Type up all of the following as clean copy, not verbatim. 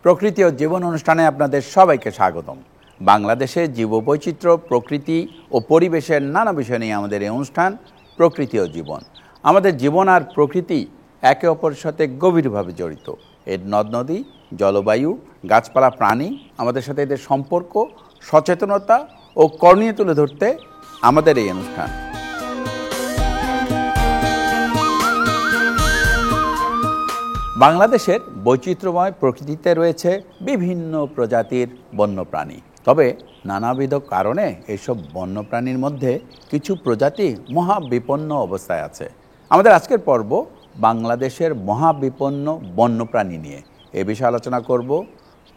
প্রকৃতি ও জীবন অনুষ্ঠানে আপনাদের সবাইকে স্বাগতম। বাংলাদেশের জীববৈচিত্র্য, প্রকৃতি ও পরিবেশের নানা বিষয় নিয়ে আমাদের এই অনুষ্ঠান প্রকৃতি ও জীবন। আমাদের জীবন আর প্রকৃতি একে অপরের সাথে গভীরভাবে জড়িত। এর নদ নদী, জলবায়ু, গাছপালা, প্রাণী, আমাদের সাথে এদের সম্পর্ক, সচেতনতা ও করণীয় তুলে ধরতে আমাদের এই অনুষ্ঠান। বাংলাদেশের বৈচিত্র্যময় প্রকৃতিতে রয়েছে বিভিন্ন প্রজাতির বন্যপ্রাণী। তবে নানাবিধ কারণে এইসব বন্যপ্রাণীর মধ্যে কিছু প্রজাতি মহাবিপন্ন অবস্থায় আছে। আমাদের আজকের পর্ব বাংলাদেশের মহাবিপন্ন বন্যপ্রাণী নিয়ে। এ বিষয়ে আলোচনা করব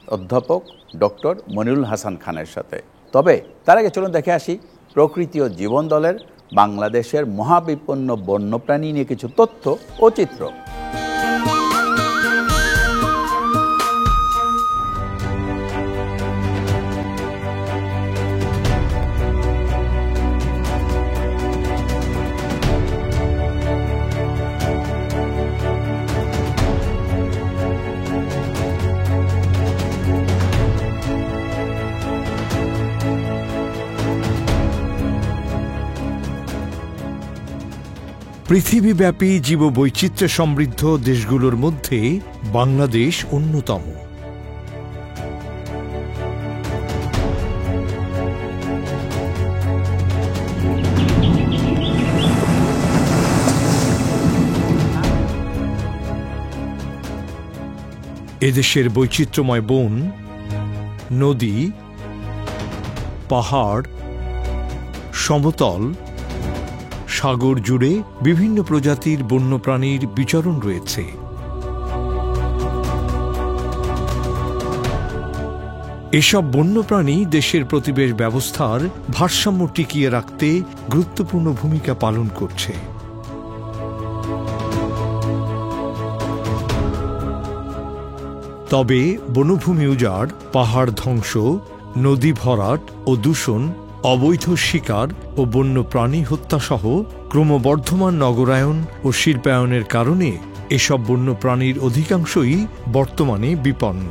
অধ্যাপক ডক্টর মনিরুল হাসান খানের সাথে। তবে তার আগে চলুন দেখে আসি প্রকৃতি ও জীবন দলের বাংলাদেশের মহাবিপন্ন বন্যপ্রাণী নিয়ে কিছু তথ্য ও চিত্র। পৃথিবীব্যাপী জীববৈচিত্র্য সমৃদ্ধ দেশগুলোর মধ্যে বাংলাদেশ অন্যতম। এদেশের বৈচিত্র্যময় বন, নদী, পাহাড়, সমতল, সাগর জুড়ে বিভিন্ন প্রজাতির বন্যপ্রাণীর বিচরণ রয়েছে। এসব বন্যপ্রাণী দেশের পরিবেশ ব্যবস্থার ভারসাম্য টিকিয়ে রাখতে গুরুত্বপূর্ণ ভূমিকা পালন করছে। তবে বনভূমি উজাড়, পাহাড় ধ্বংস, নদী ভরাট ও দূষণ, অবৈধ শিকার ও বন্যপ্রাণী হত্যাসহ ক্রমবর্ধমান নগরায়ন ও শিল্পায়নের কারণে এসব বন্যপ্রাণীর অধিকাংশই বর্তমানে বিপন্ন।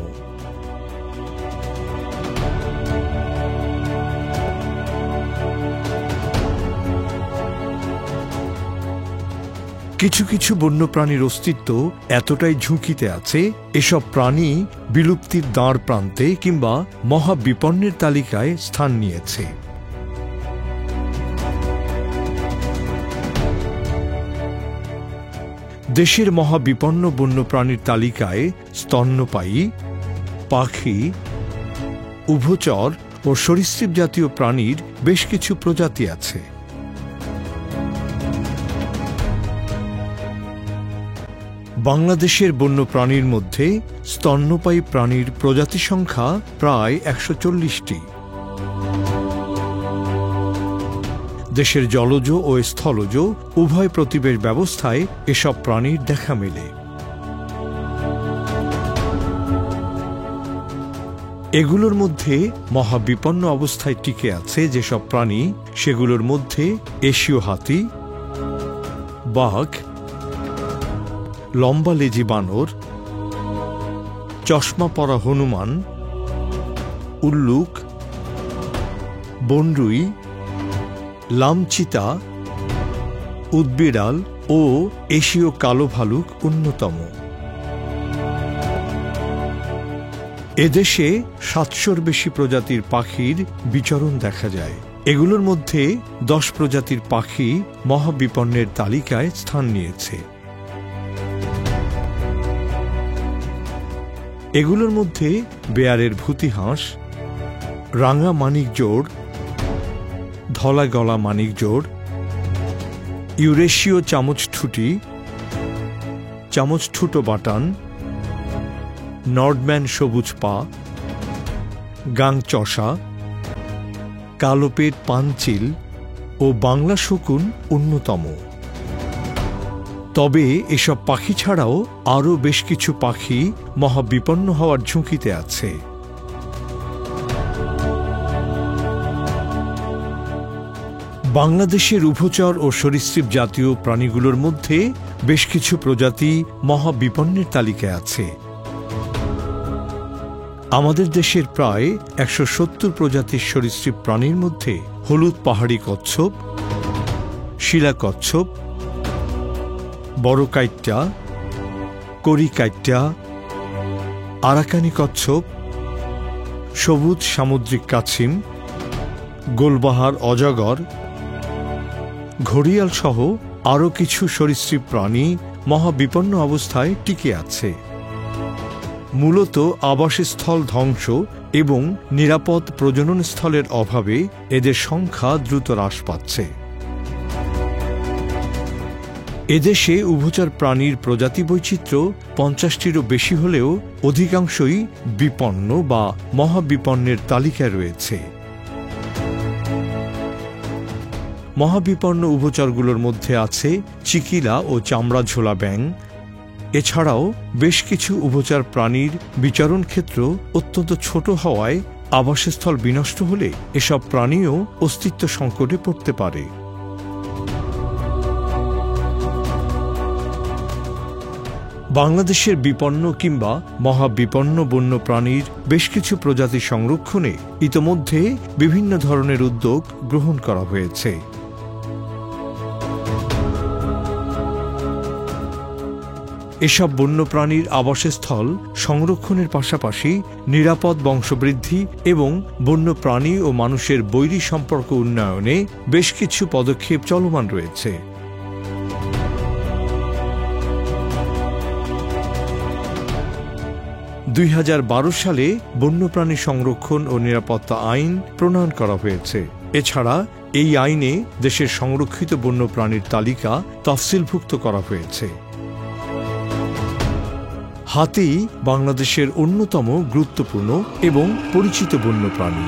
কিছু কিছু বন্যপ্রাণীর অস্তিত্ব এতটাই ঝুঁকিতে আছে, এসব প্রাণী বিলুপ্তির দ্বার প্রান্তে কিংবা মহাবিপন্নের তালিকায় স্থান নিয়েছে। দেশের মহাবিপন্ন বন্যপ্রাণীর তালিকায় স্তন্যপায়ী, পাখি, উভচর ও সরীসৃপ জাতীয় প্রাণীর বেশ কিছু প্রজাতি আছে। বাংলাদেশের বন্যপ্রাণীর মধ্যে স্তন্যপায়ী প্রাণীর প্রজাতি সংখ্যা প্রায় ১৪০টি। দেশের জলজ ও স্থলজ উভয় প্রতিবেশ ব্যবস্থায় এসব প্রাণীর দেখা মেলে। এগুলোর মধ্যে মহাবিপন্ন অবস্থায় টিকে আছে যেসব প্রাণী, সেগুলোর মধ্যে এশীয় হাতি, বাঘ, লম্বা লেজি বানর, চশমা পরা হনুমান, উল্লুক, বনরুই, লামচিতা, উদবিড়াল ও এশীয় কালো ভালুক অন্যতম। এদেশে ৭০০-র বেশি প্রজাতির পাখির বিচরণ দেখা যায়। এগুলোর মধ্যে ১০ প্রজাতির পাখি মহাবিপন্নের তালিকায় স্থান নিয়েছে। এগুলোর মধ্যে বেয়ারের ভূতি হাঁস, রাঙা মানিকজোড়, ধলা গলা মানিকজোড়, ইউরেশীয় চামচ ঠুটি, চামচ ঠুটো বাটান, নর্ডম্যান সবুজ পা, গাং চষা, কালোপেট পানচিল ও বাংলা শকুন অন্যতম। তবে এসব পাখি ছাড়াও আরও বেশ কিছু পাখি মহাবিপন্ন হওয়ার ঝুঁকিতে আছে। বাংলাদেশের উভচর ও সরীসৃপ জাতীয় প্রাণীগুলোর মধ্যে বেশ কিছু প্রজাতি মহাবিপন্নের তালিকায় আছে। আমাদের দেশের প্রায় ১৭০ প্রজাতির সরীসৃপ প্রাণীর মধ্যে হলুদ পাহাড়ি কচ্ছপ, শিলা কচ্ছপ, বড় কাইট্টা, করি কাইট্টা, আরাকানি কচ্ছপ, সবুজ সামুদ্রিক কাছিম, গোলবাহার অজগর, ঘড়িয়াল সহ আরও কিছু সরীসৃপ প্রাণী মহাবিপন্ন অবস্থায় টিকে আছে। মূলত আবাসস্থল ধ্বংস এবং নিরাপদ প্রজননস্থলের অভাবে এদের সংখ্যা দ্রুত হ্রাস পাচ্ছে। এদেশে উভচর প্রাণীর প্রজাতি বৈচিত্র্য ৫০টিরও বেশি হলেও অধিকাংশই বিপন্ন বা মহাবিপন্নের তালিকায় রয়েছে। মহাবিপন্ন উভচরগুলোর মধ্যে আছে চিকিলা ও চামড়া ঝোলা ব্যাঙ। এছাড়াও বেশ কিছু উভচর প্রাণীর বিচরণ ক্ষেত্র অত্যন্ত ছোট হওয়ায় আবাসস্থল বিনষ্ট হলে এসব প্রাণীও অস্তিত্ব সংকটে পড়তে পারে। বাংলাদেশের বিপন্ন কিংবা মহাবিপন্ন বন্য প্রাণীর বেশ কিছু প্রজাতি সংরক্ষণে ইতোমধ্যে বিভিন্ন ধরনের উদ্যোগ গ্রহণ করা হয়েছে। এসব বন্যপ্রাণীর আবাসস্থল সংরক্ষণের পাশাপাশি নিরাপদ বংশবৃদ্ধি এবং বন্যপ্রাণী ও মানুষের বৈরী সম্পর্ক উন্নয়নে বেশ কিছু পদক্ষেপ চলমান রয়েছে। সালে বন্যপ্রাণী সংরক্ষণ ও নিরাপত্তা আইন প্রণয়ন করা হয়েছে। এছাড়া এই আইনে দেশের সংরক্ষিত বন্যপ্রাণীর তালিকা তফসিলভুক্ত করা হয়েছে। হাতি বাংলাদেশের অন্যতম গুরুত্বপূর্ণ এবং পরিচিত বন্যপ্রাণী।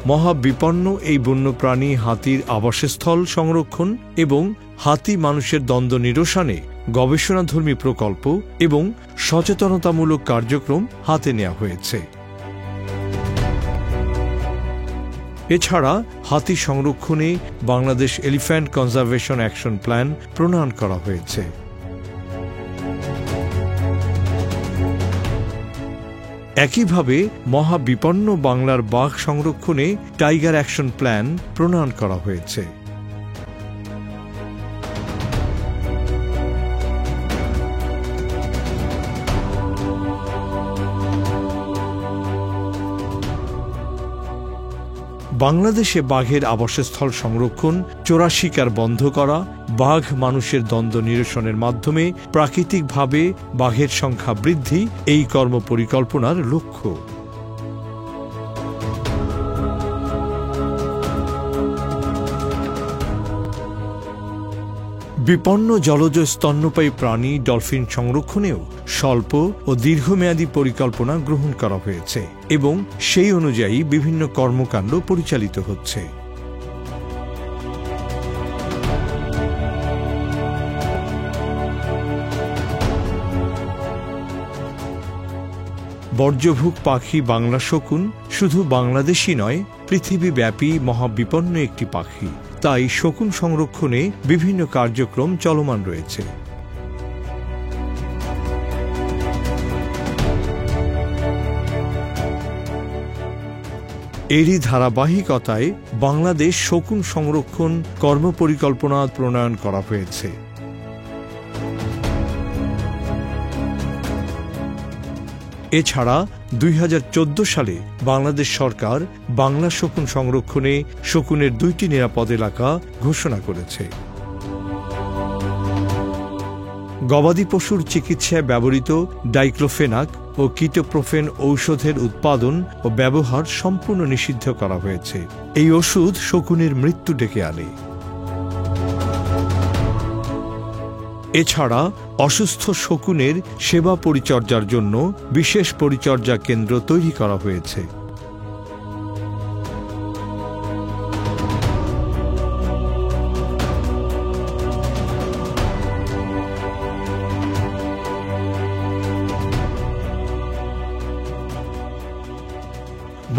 মহাবিপন্ন এই বন্যপ্রাণী হাতির আবাসস্থল সংরক্ষণ এবং হাতি মানুষের দ্বন্দ্ব নিরসনে গবেষণাধর্মী প্রকল্প এবং সচেতনতামূলক কার্যক্রম হাতে নেওয়া হয়েছে। এছাড়া হাতি সংরক্ষণে Bangladesh elephant conservation action plan প্রণয়ন করা হয়েছে। একইভাবে মহাবিপন্ন বাংলার বাঘ সংরক্ষণে টাইগার অ্যাকশন প্ল্যান প্রণয়ন করা হয়েছে। বাংলাদেশে বাঘের আবাসস্থল সংরক্ষণ, চোরা শিকার বন্ধ করা, বাঘ মানুষের দ্বন্দ্ব নিরসনের মাধ্যমে প্রাকৃতিকভাবে বাঘের সংখ্যা বৃদ্ধি এই কর্মপরিকল্পনার লক্ষ্য। বিপন্ন জলজ স্তন্যপায়ী প্রাণী ডলফিন সংরক্ষণেও স্বল্প ও দীর্ঘমেয়াদী পরিকল্পনা গ্রহণ করা হয়েছে এবং সেই অনুযায়ী বিভিন্ন কর্মকাণ্ড পরিচালিত হচ্ছে। বর্জ্যভুক পাখি বাংলা শকুন শুধু বাংলাদেশই নয়, পৃথিবীব্যাপী মহাবিপন্ন একটি পাখি। তাই শকুন সংরক্ষণে বিভিন্ন কার্যক্রম চলমান রয়েছে। এরই ধারাবাহিকতায় বাংলাদেশ শকুন সংরক্ষণ কর্মপরিকল্পনা প্রণয়ন করা হয়েছে। এছাড়া ২০১৪ সালে বাংলাদেশ সরকার বাংলা শকুন সংরক্ষণে শকুনের ২টি নিরাপদ এলাকা ঘোষণা করেছে। গবাদি পশুর চিকিৎসায় ব্যবহৃত ডাইক্লোফেনাক ও কিটোপ্রোফেন ঔষধের উৎপাদন ও ব্যবহার সম্পূর্ণ নিষিদ্ধ করা হয়েছে। এই ওষুধ শকুনের মৃত্যু ডেকে আনে। এছাড়া অসুস্থ শকুনের সেবা পরিচর্যার জন্য বিশেষ পরিচর্যা কেন্দ্র তৈরি করা হয়েছে।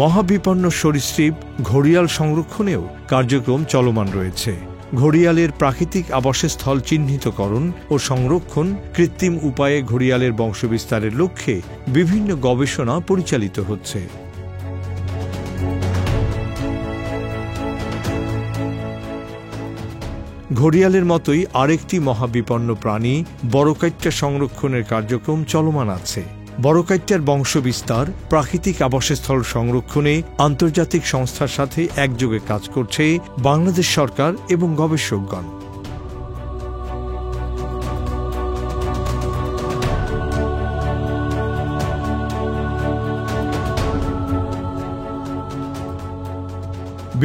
মহাবিপন্ন সরীসৃপ ঘড়িয়াল সংরক্ষণেও কার্যক্রম চলমান রয়েছে। ঘড়িয়ালের প্রাকৃতিক আবাসস্থল চিহ্নিতকরণ ও সংরক্ষণ, কৃত্রিম উপায়ে ঘড়িয়ালের বংশবিস্তারের লক্ষ্যে বিভিন্ন গবেষণা পরিচালিত হচ্ছে। ঘড়িয়ালের মতোই আরেকটি মহাবিপন্ন প্রাণী বড়কাইট্টা সংরক্ষণের কার্যক্রম চলমান আছে। বড়কাইট্টার বংশবিস্তার, প্রাকৃতিক আবাসস্থল সংরক্ষণে আন্তর্জাতিক সংস্থার সাথে একযোগে কাজ করছে বাংলাদেশ সরকার এবং গবেষকগণ।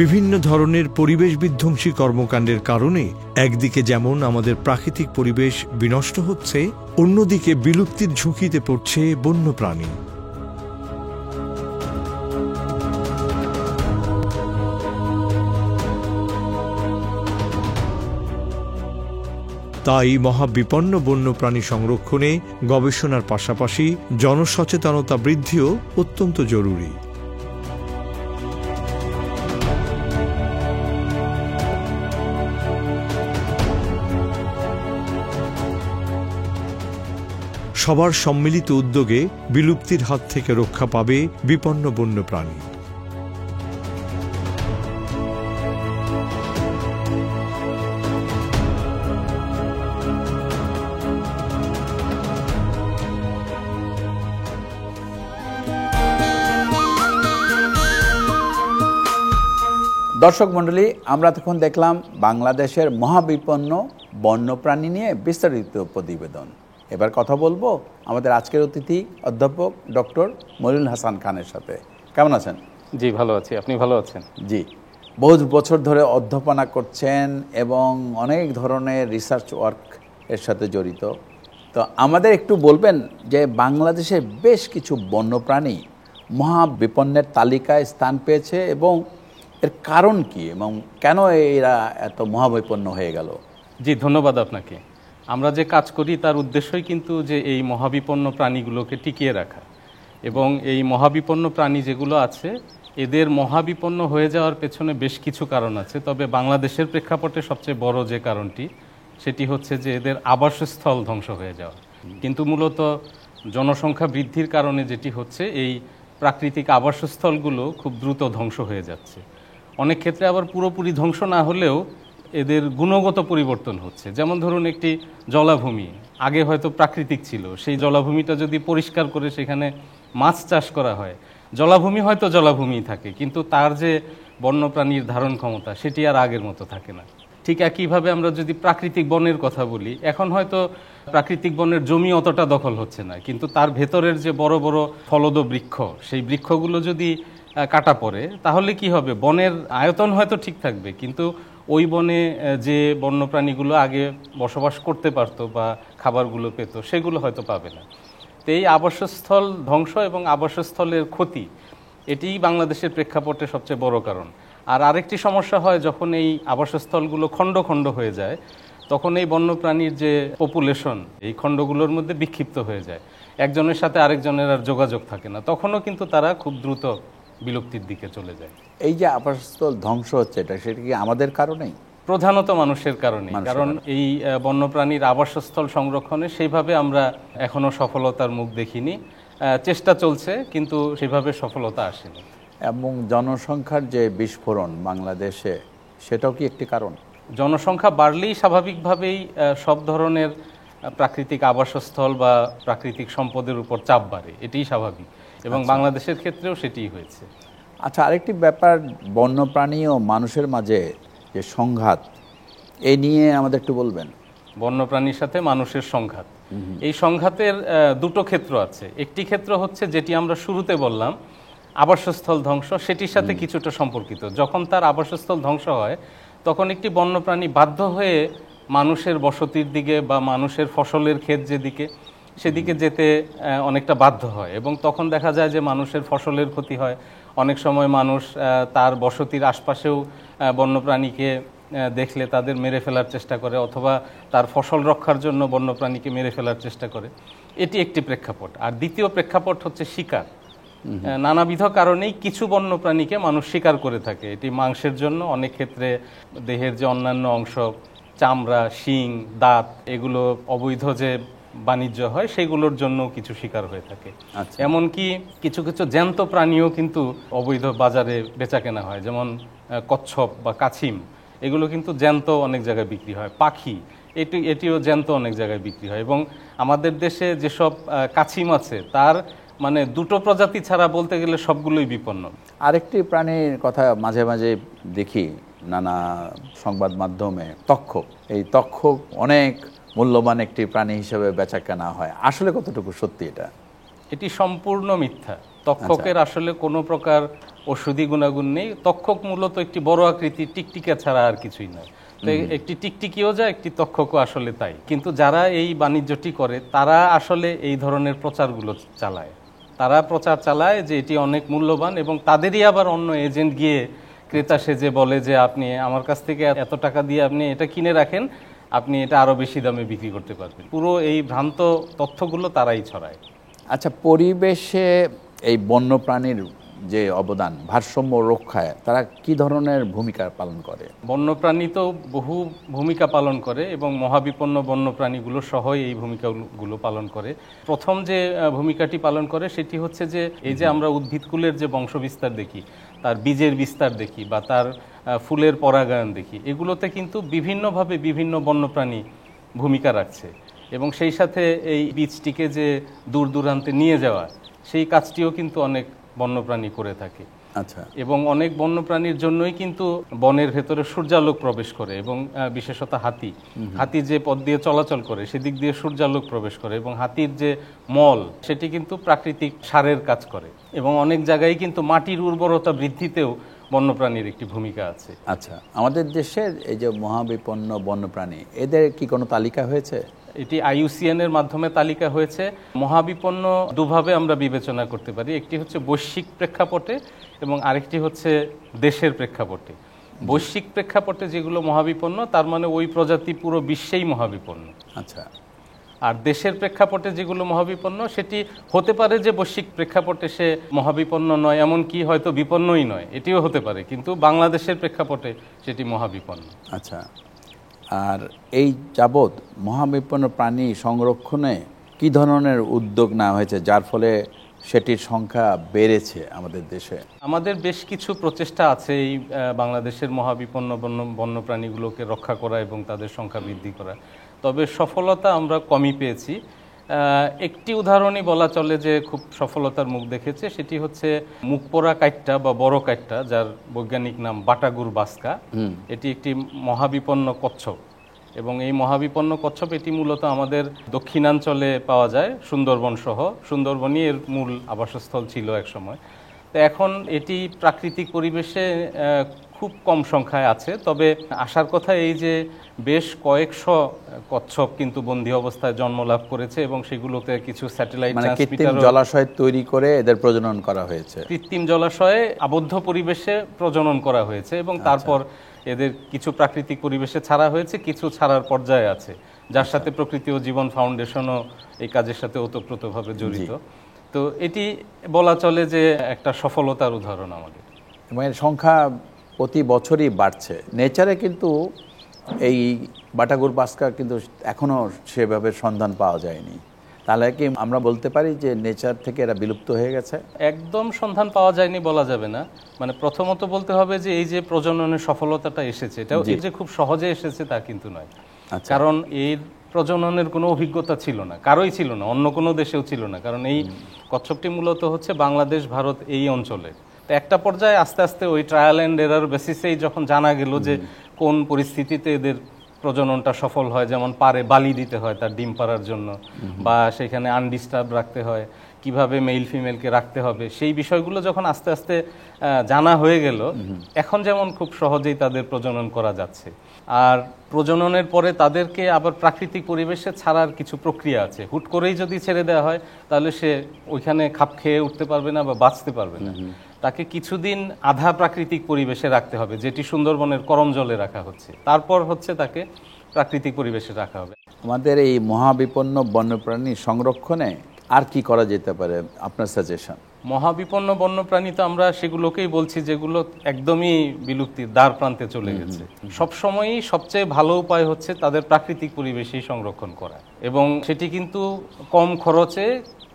বিভিন্ন ধরনের পরিবেশ বিধ্বংসী কর্মকাণ্ডের কারণে একদিকে যেমন আমাদের প্রাকৃতিক পরিবেশ বিনষ্ট হচ্ছে, অন্যদিকে বিলুপ্তির ঝুঁকিতে পড়ছে বন্যপ্রাণী। তাই মহাবিপন্ন বন্যপ্রাণী সংরক্ষণে গবেষণার পাশাপাশি জনসচেতনতা বৃদ্ধিও অত্যন্ত জরুরি। সবার সম্মিলিত উদ্যোগে বিলুপ্তির হাত থেকে রক্ষা পাবে বিপন্ন বন্যপ্রাণী। দর্শক মণ্ডলী, আমরা তখন দেখলাম বাংলাদেশের মহাবিপন্ন বন্যপ্রাণী নিয়ে বিস্তারিত প্রতিবেদন। এবার কথা বলবো আমাদের আজকের অতিথি অধ্যাপক ডক্টর মনিরুল হাসান খানের সাথে। কেমন আছেন? জি, ভালো আছি। আপনি ভালো আছেন? জি, বহু বছর ধরে অধ্যাপনা করছেন এবং অনেক ধরনের রিসার্চ ওয়ার্ক এর সাথে জড়িত। তো আমাদের একটু বলবেন যে বাংলাদেশের বেশ কিছু বন্যপ্রাণী মহাবিপন্নের তালিকায় স্থান পেয়েছে এবং এর কারণ কি এবং কেন এরা এত মহাবিপন্ন হয়ে গেল? জি, ধন্যবাদ আপনাকে। আমরা যে কাজ করি তার উদ্দেশ্যই কিন্তু যে এই মহাবিপন্ন প্রাণীগুলোকে টিকিয়ে রাখা, এবং এই মহাবিপন্ন প্রাণী যেগুলো আছে এদের মহাবিপন্ন হয়ে যাওয়ার পেছনে বেশ কিছু কারণ আছে। তবে বাংলাদেশের প্রেক্ষাপটে সবচেয়ে বড় যে কারণটি সেটি হচ্ছে যে এদের আবাসস্থল ধ্বংস হয়ে যাওয়া। কিন্তু মূলত জনসংখ্যা বৃদ্ধির কারণে যেটি হচ্ছে, এই প্রাকৃতিক আবাসস্থলগুলো খুব দ্রুত ধ্বংস হয়ে যাচ্ছে। অনেক ক্ষেত্রে আবার পুরোপুরি ধ্বংস না হলেও এদের গুণগত পরিবর্তন হচ্ছে। যেমন ধরুন, একটি জলাভূমি আগে হয়তো প্রাকৃতিক ছিল, সেই জলাভূমিটা যদি পরিষ্কার করে সেখানে মাছ চাষ করা হয়, জলাভূমি হয়তো জলাভূমিই থাকে, কিন্তু তার যে বন্যপ্রাণীর ধারণ ক্ষমতা সেটি আর আগের মতো থাকে না। ঠিক একইভাবে আমরা যদি প্রাকৃতিক বনের কথা বলি, এখন হয়তো প্রাকৃতিক বনের জমি অতটা দখল হচ্ছে না, কিন্তু তার ভেতরের যে বড় বড় ফলদ বৃক্ষ, সেই বৃক্ষগুলো যদি কাটা পড়ে তাহলে কি হবে? বনের আয়তন হয়তো ঠিক থাকবে, কিন্তু ওই বনে যে বন্যপ্রাণীগুলো আগে বসবাস করতে পারতো বা খাবারগুলো পেত সেগুলো হয়তো পাবে না। তো এই আবাসস্থল ধ্বংস এবং আবাসস্থলের ক্ষতি, এটিই বাংলাদেশের প্রেক্ষাপটে সবচেয়ে বড় কারণ। আর আরেকটি সমস্যা হয়, যখন এই আবাসস্থলগুলো খণ্ড খণ্ড হয়ে যায় তখন এই বন্যপ্রাণীর যে পপুলেশন এই খণ্ডগুলোর মধ্যে বিক্ষিপ্ত হয়ে যায়, একজনের সাথে আরেকজনের আর যোগাযোগ থাকে না, তখনও কিন্তু তারা খুব দ্রুত বিলুপ্তির দিকে চলে যায়। এই যে আবাসস্থল ধ্বংস হচ্ছে, সেটা কি আমাদের কারণেই? প্রধানত মানুষের কারণে। কারণ এই বন্যপ্রাণীর আবাসস্থল সংরক্ষণে সেইভাবে আমরা এখনো সফলতার মুখ দেখিনি। চেষ্টা চলছে, কিন্তু সেভাবে সফলতা আসেনি। এবং জনসংখ্যার যে বিস্ফোরণ বাংলাদেশে, সেটাও কি একটি কারণ? জনসংখ্যা বাড়লেই স্বাভাবিকভাবেই সব ধরনের প্রাকৃতিক আবাসস্থল বা প্রাকৃতিক সম্পদের উপর চাপ বাড়ে, এটিই স্বাভাবিক, এবং বাংলাদেশের ক্ষেত্রেও সেটিই হয়েছে। আচ্ছা, আরেকটি ব্যাপার, বন্যপ্রাণী ও মানুষের মাঝে যে সংঘাত, এ নিয়ে আমাদের একটু বলবেন। বন্যপ্রাণীর সাথে মানুষের সংঘাত, এই সংঘাতের দুটো ক্ষেত্র আছে। একটি ক্ষেত্র হচ্ছে যেটি আমরা শুরুতে বললাম, আবাসস্থল ধ্বংস, সেটির সাথে কিছুটা সম্পর্কিত। যখন তার আবাসস্থল ধ্বংস হয় তখন একটি বন্যপ্রাণী বাধ্য হয়ে মানুষের বসতির দিকে বা মানুষের ফসলের ক্ষেত যেদিকে, সেদিকে যেতে অনেকটা বাধ্য হয়, এবং তখন দেখা যায় যে মানুষের ফসলের ক্ষতি হয়। অনেক সময় মানুষ তার বসতির আশপাশেও বন্যপ্রাণীকে দেখলে তাদের মেরে ফেলার চেষ্টা করে, অথবা তার ফসল রক্ষার জন্য বন্যপ্রাণীকে মেরে ফেলার চেষ্টা করে। এটি একটি প্রেক্ষাপট। আর দ্বিতীয় প্রেক্ষাপট হচ্ছে শিকার। নানাবিধ কারণেই কিছু বন্যপ্রাণীকে মানুষ শিকার করে থাকে। এটি মাংসের জন্য, অনেক ক্ষেত্রে দেহের যে অন্যান্য অংশ, চামড়া, শিং, দাঁত, এগুলো অবৈধ যে বাণিজ্য হয় সেগুলোর জন্য কিছু শিকার হয়ে থাকে। এমনকি কিছু কিছু জ্যান্ত প্রাণীও কিন্তু অবৈধ বাজারে বেচা কেনা হয়, যেমন কচ্ছপ বা কাছিম, এগুলো কিন্তু জ্যান্ত অনেক জায়গায় বিক্রি হয়। পাখি, এটিও জ্যান্ত অনেক জায়গায় বিক্রি হয়। এবং আমাদের দেশে যেসব কাছিম আছে তার মানে দুটো প্রজাতি ছাড়া বলতে গেলে সবগুলোই বিপন্ন। আরেকটি প্রাণীর কথা মাঝে মাঝে দেখি নানা সংবাদ মাধ্যমে, তক্ষক। এই তক্ষক অনেক মূল্যবান একটি প্রাণী হিসেবে বেচা কেনা হয়, আসলে কতটুকু সত্যি এটা? এটি সম্পূর্ণ মিথ্যা। তক্ষকের আসলে কোনো প্রকার ঔষধি গুণাগুণ নেই। তক্ষক মূলত একটি বড় আকৃতির টিকটিকা ছাড়া আর কিছুই নয়। তো একটি টিকটিকিও যা, একটি তক্ষকও আসলে তাই। কিন্তু যারা এই বাণিজ্যটি করে তারা আসলে এই ধরনের প্রচারগুলো চালায়। তারা প্রচার চালায় যে এটি অনেক মূল্যবান, এবং তাদেরই আবার অন্য এজেন্ট গিয়ে ক্রেতা সেজে বলে যে আপনি আমার কাছ থেকে এত টাকা দিয়ে আপনি এটা কিনে রাখেন, আপনি এটা আরো বেশি দামে বিক্রি করতে পারবেন। পুরো এই ভ্রান্ত তথ্যগুলো তারাই ছড়ায়। আচ্ছা, পরিবেশে এই বন্যপ্রাণীর যে অবদান, ভারসাম্য রক্ষায় তারা কি ধরনের ভূমিকা পালন করে? বন্যপ্রাণী তো বহু ভূমিকা পালন করে, এবং মহাবিপন্ন বন্যপ্রাণীগুলো সহই এই ভূমিকাগুলো পালন করে। প্রথম যে ভূমিকাটি পালন করে সেটি হচ্ছে যে এই যে আমরা উদ্ভিদকুলের যে বংশবিস্তার দেখি, তার বীজের বিস্তার দেখি, বা তার ফুলের পরাগায়ন দেখি, এগুলোতে কিন্তু বিভিন্নভাবে বিভিন্ন বন্যপ্রাণী ভূমিকা রাখছে। এবং সেই সাথে এই বীজটিকে যে দূর দূরান্তে নিয়ে যাওয়া, সেই কাজটিও কিন্তু অনেক বন্যপ্রাণী করে থাকে। আচ্ছা। এবং অনেক বন্যপ্রাণীর জন্যই কিন্তু বনের ভেতরে সূর্যালোক প্রবেশ করে, এবং বিশেষত হাতি যে পথ দিয়ে চলাচল করে সেদিক দিয়ে সূর্যালোক প্রবেশ করে, এবং হাতির যে মল সেটি কিন্তু প্রাকৃতিক সারের কাজ করে। এবং অনেক জায়গায় কিন্তু মাটির উর্বরতা বৃদ্ধিতেও বন্যপ্রাণীর একটি ভূমিকা আছে। আচ্ছা, আমাদের দেশের এই যে মহাবিপন্ন বন্যপ্রাণী, এদের কি কোনো তালিকা হয়েছে? এটি IUCN এর মাধ্যমে তালিকা হয়েছে। মহাবিপন্ন দুভাবে আমরা বিবেচনা করতে পারি, একটি হচ্ছে বৈশ্বিক প্রেক্ষাপটে এবং আরেকটি হচ্ছে দেশের প্রেক্ষাপটে। বৈশ্বিক প্রেক্ষাপটে যেগুলো মহাবিপন্ন, তার মানে ওই প্রজাতি পুরো বিশ্বেই মহাবিপন্ন। আচ্ছা। আর দেশের প্রেক্ষাপটে যেগুলো মহাবিপন্ন, সেটি হতে পারে যে বৈশ্বিক প্রেক্ষাপটে সে মহাবিপন্ন নয়, এমনকি হয়তো বিপন্নই নয়, এটিও হতে পারে, কিন্তু বাংলাদেশের প্রেক্ষাপটে সেটি মহাবিপন্ন। আচ্ছা, আর এই যাবৎ মহাবিপন্ন প্রাণী সংরক্ষণে কি ধরনের উদ্যোগ নেওয়া হয়েছে যার ফলে সেটির সংখ্যা বেড়েছে আমাদের দেশে? আমাদের বেশ কিছু প্রচেষ্টা আছে এই বাংলাদেশের মহাবিপন্ন বন্যপ্রাণীগুলোকে রক্ষা করা এবং তাদের সংখ্যা বৃদ্ধি করা, তবে সফলতা আমরা কমই পেয়েছি। একটি উদাহরণই বলা চলে যে খুব সফলতার মুখ দেখেছে, সেটি হচ্ছে মুখপোড়া কাইট্টা বা বড় কাইট্টা, যার বৈজ্ঞানিক নাম বাটাগুর বাস্কা। এটি একটি মহাবিপন্ন কচ্ছপ, এবং এই মহাবিপন্ন কচ্ছপ এটি মূলত আমাদের দক্ষিণাঞ্চলে পাওয়া যায়, সুন্দরবন সহ। সুন্দরবনই এর মূল আবাসস্থল ছিল একসময়। তো এখন এটি প্রাকৃতিক পরিবেশে খুব কম সংখ্যায় আছে, তবে আসার কথা এই যে বেশ কয়েকশো কচ্ছপ কিন্তু বন্দী অবস্থায় জন্ম লাভ করেছে, এবং সেগুলোতে কিছু স্যাটেলাইট কৃত্রিম জলাশয় তৈরি করে এদের প্রজনন করা হয়েছে। কৃত্রিম জলাশয়ে আবদ্ধ পরিবেশে প্রজনন করা হয়েছে, এবং তারপর এদের কিছু প্রাকৃতিক পরিবেশে ছাড়া হয়েছে, কিছু ছাড়ার পর্যায়ে আছে, যার সাথে প্রকৃতি ও জীবন ফাউন্ডেশনও এই কাজের সাথে ওতপ্রোতভাবে জড়িত। তো এটি বলা চলে যে একটা সফলতার উদাহরণ আমাদের, এবং এর সংখ্যা প্রতি বছরই বাড়ছে। নেচারে কিন্তু এই বাটাগুর বাস্কা কিন্তু এখনো সেভাবে সন্ধান পাওয়া যায়নি, তাহলে কি আমরা বলতে পারি যে নেচার থেকে এরা বিলুপ্ত হয়ে গেছে? একদম সন্ধান পাওয়া যায়নি বলা যাবে না। মানে প্রথমত বলতে হবে যে এই যে প্রজননের সফলতাটা এসেছে, এটাও যে খুব সহজে এসেছে তা কিন্তু নয়। কারণ এর প্রজননের কোনো অভিজ্ঞতা ছিল না, কারোই ছিল না, অন্য কোনো দেশেও ছিল না। কারণ এই কচ্ছপটি মূলত হচ্ছে বাংলাদেশ, ভারত এই অঞ্চলে। তো একটা পর্যায়ে আস্তে আস্তে ওই ট্রায়াল অ্যান্ড এরার বেসিসেই যখন জানা গেল যে কোন পরিস্থিতিতে এদের প্রজননটা সফল হয়, যেমন পারে বালি দিতে হয় তার ডিম পাড়ার জন্য, বা সেখানে আনডিস্টার্ব রাখতে হয়, কিভাবে মেল ফিমেলকে রাখতে হবে, সেই বিষয়গুলো যখন আস্তে আস্তে জানা হয়ে গেল, এখন যেমন খুব সহজেই তাদের প্রজনন করা যাচ্ছে। আর প্রজননের পরে তাদেরকে আবার প্রাকৃতিক পরিবেশে ছাড়ার কিছু প্রক্রিয়া আছে। হুট করেই যদি ছেড়ে দেওয়া হয় তাহলে সে ওইখানে খাপ খেয়ে উঠতে পারবে না বা বাঁচতে পারবে না। তাকে কিছুদিন আধা প্রাকৃতিক পরিবেশে রাখতে হবে, যেটি সুন্দরবনের করম জলে রাখা হচ্ছে, তারপর হচ্ছে তাকে প্রাকৃতিক পরিবেশে রাখা হবে। আমাদের এই মহাবিপন্ন বন্যপ্রাণী সংরক্ষণে আর কি করা যেতে পারে, আপনার সাজেশন? মহাবিপন্ন বন্যপ্রাণী তো আমরা সেগুলোকেই বলছি যেগুলো একদমই বিলুপ্তির দ্বার প্রান্তে চলে গেছে। সবসময়ই সবচেয়ে ভালো উপায় হচ্ছে তাদের প্রাকৃতিক পরিবেশেই সংরক্ষণ করা, এবং সেটি কিন্তু কম খরচে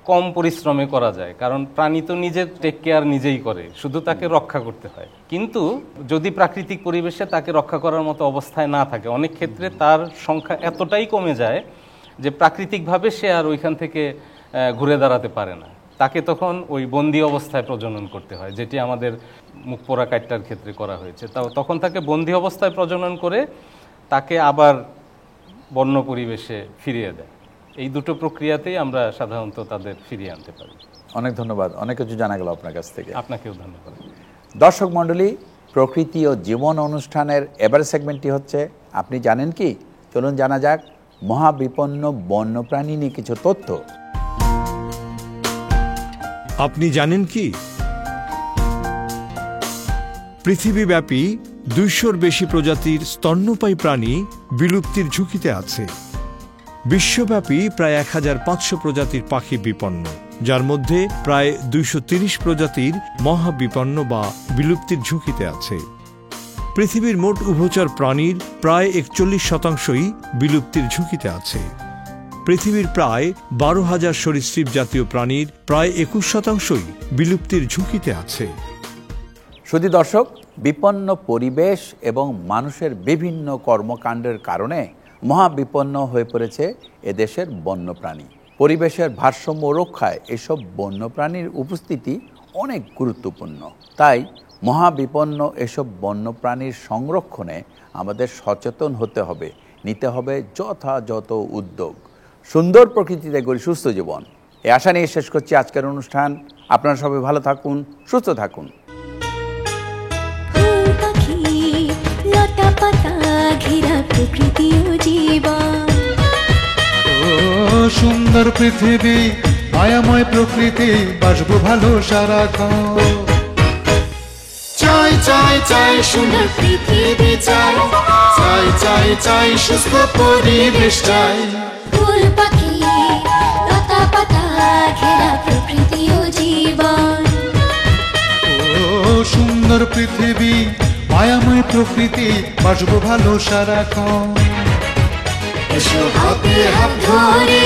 কম পরিশ্রমে করা যায়, কারণ প্রাণী তো নিজের টেক কেয়ার নিজেই করে, শুধু তাকে রক্ষা করতে হয়। কিন্তু যদি প্রাকৃতিক পরিবেশে তাকে রক্ষা করার মতো অবস্থায় না থাকে, অনেক ক্ষেত্রে তার সংখ্যা এতটাই কমে যায় যে প্রাকৃতিকভাবে সে আর ওইখান থেকে ঘুরে দাঁড়াতে পারে না, তাকে তখন ওই বন্দি অবস্থায় প্রজনন করতে হয়, যেটি আমাদের মুখ পোড়া কাইটটার ক্ষেত্রে করা হয়েছে। তখন তাকে বন্দি অবস্থায় প্রজনন করে তাকে আবার বন্য পরিবেশে ফিরিয়ে দেয়। এই দুটো প্রক্রিয়াতেই আমরা সাধারণত তাদের ফিরিয়ে আনতে পারি। অনেক ধন্যবাদ, অনেক কিছু জানা গেল আপনার কাছ থেকে। আপনাকেও ধন্যবাদ। দর্শক মণ্ডলী, প্রকৃতি ও জীবন অনুষ্ঠানের এবারের সেগমেন্টটি হচ্ছে আপনি জানেন কি। চলুন জানা যাক মহাবিপন্ন বন্যপ্রাণী নিয়ে কিছু তথ্য। আপনি জানেন কি, পৃথিবীব্যাপী 200-র বেশি প্রজাতির স্তন্যপায়ী প্রাণী বিলুপ্তির ঝুঁকিতে আছে। বিশ্বব্যাপী প্রায় 1500 প্রজাতির পাখি বিপন্ন, যার মধ্যে প্রায় 230 প্রজাতির মহাবিপন্ন বা বিলুপ্তির ঝুঁকিতে আছে। পৃথিবীর মোট উভচর প্রাণীর প্রায় 41%ই বিলুপ্তির ঝুঁকিতে আছে। পৃথিবীর প্রায় 12,000 সরীসৃপ জাতীয় প্রাণীর প্রায় 21%ই বিলুপ্তির ঝুঁকিতে আছে। শুধু দর্শক, বিপন্ন পরিবেশ এবং মানুষের বিভিন্ন কর্মকাণ্ডের কারণে মহাবিপন্ন হয়ে পড়েছে এদেশের বন্যপ্রাণী। পরিবেশের ভারসাম্য রক্ষায় এসব বন্যপ্রাণীর উপস্থিতি অনেক গুরুত্বপূর্ণ। তাই মহাবিপন্ন এসব বন্যপ্রাণীর সংরক্ষণে আমাদের সচেতন হতে হবে, নিতে হবে যথাযথ উদ্যোগ। সুন্দর প্রকৃতিতে গড়ি সুস্থ জীবন, এই আশা নিয়ে শেষ করছি আজকের অনুষ্ঠান। আপনারা সবাই ভালো থাকুন, সুস্থ থাকুন। সুন্দর পৃথিবী, মায়াময় প্রকৃতি, বাসবো ভালো সারাক্ষণ। চাই চাই চাই সুন্দর পৃথিবী চাই, চাই চাই চাই সুস্থ পরিবেশ চাই। ফুল পাখি লতা পাতা ঘেরা প্রকৃতি ও জীবন। সুন্দর পৃথিবী, মায়াময় প্রকৃতি, বাসবো ভালো সারাক্ষণ। এসো হাতে হাত ধরে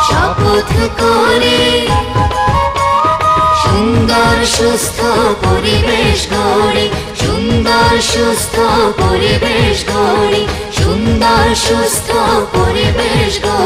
শপথ করে সুন্দর সুস্থ পরিবেশ গড়ি, সুন্দর সুস্থ পরিবেশ গড়ি, সুন্দর সুস্থ পরিবেশ গড়ি।